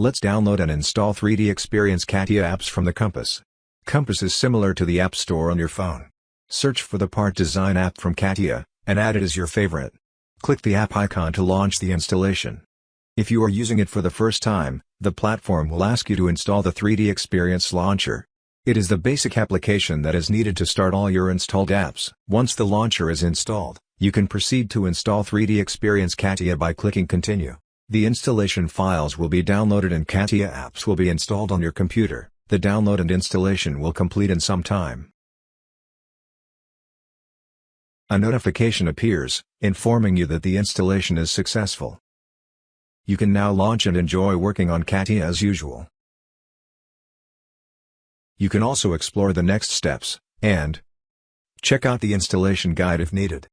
Let's download and install 3DEXPERIENCE CATIA apps from the Compass. Compass is similar to the App Store on your phone. Search for the Part Design app from CATIA, and add it as your favorite. Click the app icon to launch the installation. If you are using it for the first time, the platform will ask you to install the 3DEXPERIENCE launcher. It is the basic application that is needed to start all your installed apps. Once the launcher is installed, you can proceed to install 3DEXPERIENCE CATIA by clicking Continue. The installation files will be downloaded and CATIA apps will be installed on your computer. The download and installation will complete in some time. A notification appears, informing you that the installation is successful. You can now launch and enjoy working on CATIA as usual. You can also explore the next steps, and check out the installation guide if needed.